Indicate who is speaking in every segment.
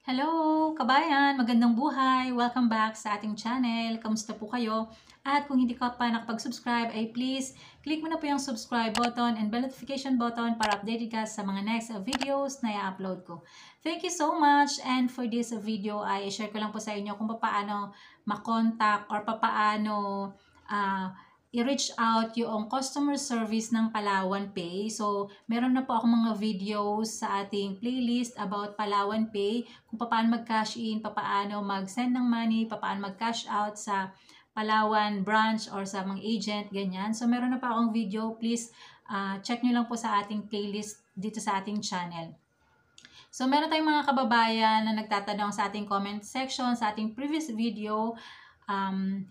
Speaker 1: Hello, kabayan! Magandang buhay! Welcome back sa ating channel. Kamusta po kayo? At kung hindi ka pa nakapag-subscribe, ay please click mo na po yung subscribe button and bell notification button para updated ka sa mga next videos na i-upload ko. Thank you so much! And for this video, ay share ko lang po sa inyo kung paano makontak or paano i-reach out yung customer service ng Palawan Pay. So, meron na po ako mga videos sa ating playlist about Palawan Pay, kung paano mag-cash in, paano mag-send ng money, paano mag-cash out sa Palawan branch or sa mga agent, ganyan. So, meron na pa akong video. Please, check nyo lang po sa ating playlist dito sa ating channel. So, meron tayong mga kababayan na nagtatanong sa ating comment section, sa ating previous video,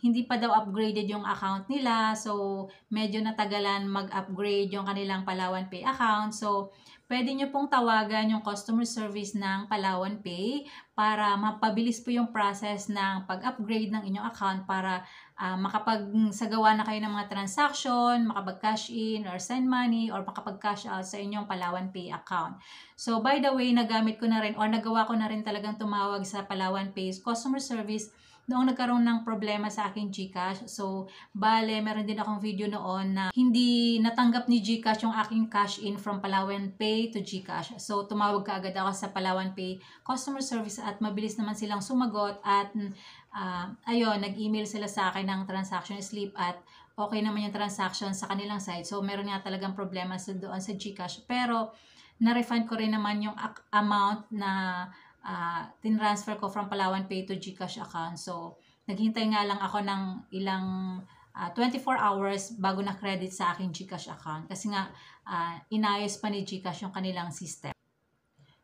Speaker 1: hindi pa daw upgraded yung account nila. So, medyo natagalan mag-upgrade yung kanilang Palawan Pay account. So, pwede nyo pong tawagan yung customer service ng Palawan Pay para mapabilis po yung process ng pag-upgrade ng inyong account para makapagsagawa na kayo ng mga transaction, makapag-cash in or send money or makapag-cash out sa inyong Palawan Pay account. So, by the way, nagamit ko na rin or nagawa ko na rin talagang tumawag sa Palawan Pay customer service noong nagkaroon ng problema sa aking GCash. So, bale, meron din akong video noon na hindi natanggap ni GCash yung aking cash in from Palawan Pay to GCash. So, tumawag ka agad ako sa Palawan Pay customer service at mabilis naman silang sumagot at ayun, nag-email sila sa akin ng transaction slip at okay naman yung transaction sa kanilang side. So, meron nga talagang problema doon sa GCash. Pero, na-refund ko rin naman yung amount na tinransfer ko from Palawan Pay to GCash account. So, naghintay nga lang ako ng ilang 24 hours bago na credit sa aking GCash account. Kasi nga, inayos pa ni GCash yung kanilang system.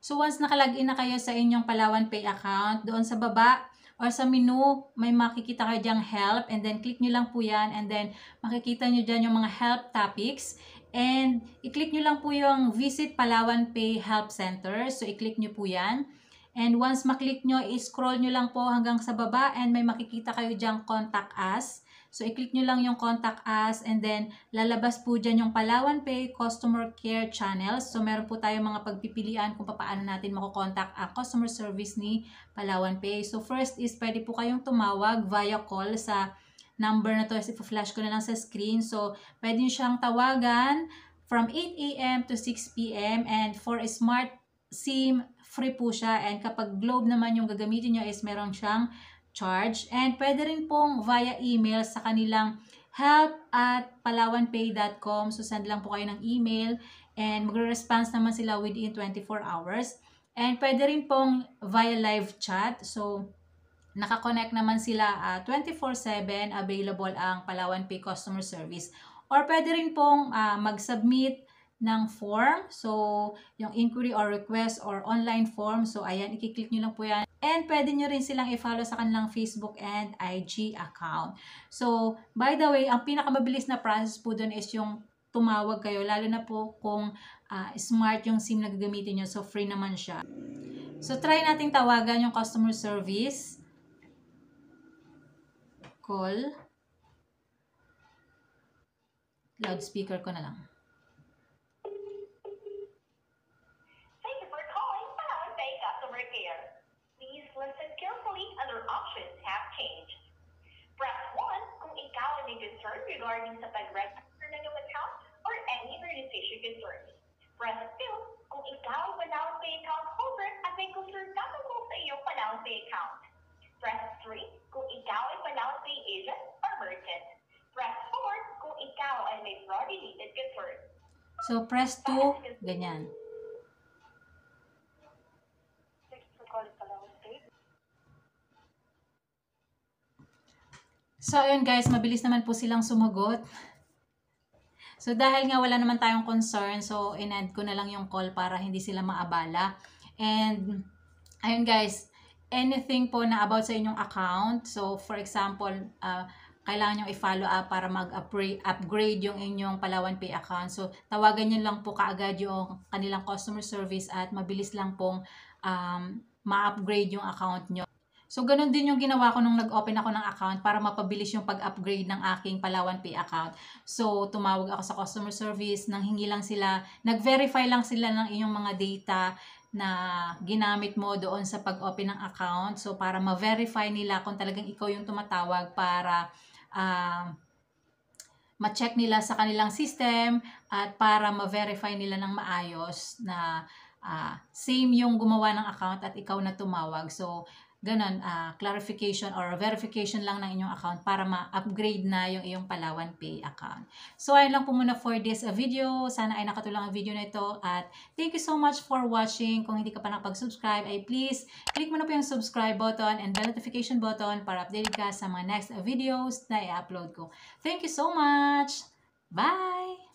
Speaker 1: So, once nakalagin na kayo sa inyong Palawan Pay account, doon sa baba or sa menu, may makikita kayo dyang help and then click nyo lang po yan and then makikita nyo dyan yung mga help topics. And i-click nyo lang po yung Visit Palawan Pay Help Center. So, i-click nyo po yan. And once maklik nyo, i-scroll nyo lang po hanggang sa baba and may makikita kayo dyang Contact Us. So, i-click nyo lang yung Contact Us and then lalabas po dyan yung Palawan Pay Customer Care Channels. So, meron po tayong mga pagpipilian kung paano natin makukontakt ang customer service ni Palawan Pay. So, first is pwede po kayong tumawag via call sa number na to. Ipa-flash ko na lang sa screen. So, pwede nyo siyang tawagan from 8 AM to 6 PM and for a smart SIM, free po siya. And kapag Globe naman yung gagamitin nyo is meron siyang charge. And pwede rin pong via email sa kanilang help@palawanpay.com. So, send lang po kayo ng email and magre-response naman sila within 24 hours. And pwede rin pong via live chat. So, nakakonect naman sila 24/7 available ang Palawan Pay Customer Service. Or pwede rin pong mag-submit ng form. So, yung inquiry or request or online form. So, ayan, i-click nyo lang po yan. And pwede nyo rin silang i-follow sa kanilang Facebook and IG account. So, by the way, ang pinakamabilis na process po dun is yung tumawag kayo. Lalo na po kung smart yung SIM na gagamitin nyo. So, free naman siya. So, try nating tawagan yung customer service. Call. Loudspeaker ko na lang.
Speaker 2: Listen carefully and our options have changed. Press 1 kung ikaw ay may concern regarding sa pag-register ng iyong account or any registration concerns. Press 2 kung ikaw ay Palawan Pay account holder at may concern ka tungkol sa iyong Palawan Pay account. Press 3 kung ikaw ay Palawan Pay agent or merchant. Press 4 kung ikaw ay may fraud-related concern.
Speaker 1: So, press 2, ganyan. So, ayun guys, mabilis naman po silang sumagot. So, dahil nga wala naman tayong concern, so in-end ko na lang yung call para hindi sila maabala. And, ayun guys, anything po na about sa inyong account, so for example, kailangan nyo i-follow up para mag-upgrade yung inyong Palawan Pay account. So, tawagan nyo lang po kaagad yung kanilang customer service at mabilis lang pong ma-upgrade yung account nyo. So, ganun din yung ginawa ko nung nag-open ako ng account para mapabilis yung pag-upgrade ng aking Palawan Pay account. So, tumawag ako sa customer service, nanghingi lang sila, nag-verify lang sila ng inyong mga data na ginamit mo doon sa pag-open ng account. So, para ma-verify nila kung talagang ikaw yung tumatawag para ma-check nila sa kanilang system at para ma-verify nila ng maayos na same yung gumawa ng account at ikaw na tumawag. So, ganun, clarification or verification lang ng inyong account para ma-upgrade na yung iyong Palawan Pay account. So, ayun lang po muna for this video. Sana ay nakatulong ang video na ito at thank you so much for watching. Kung hindi ka pa nakapag-subscribe, ay please click mo na po yung subscribe button and bell notification button para updated ka sa mga next videos na i-upload ko. Thank you so much! Bye!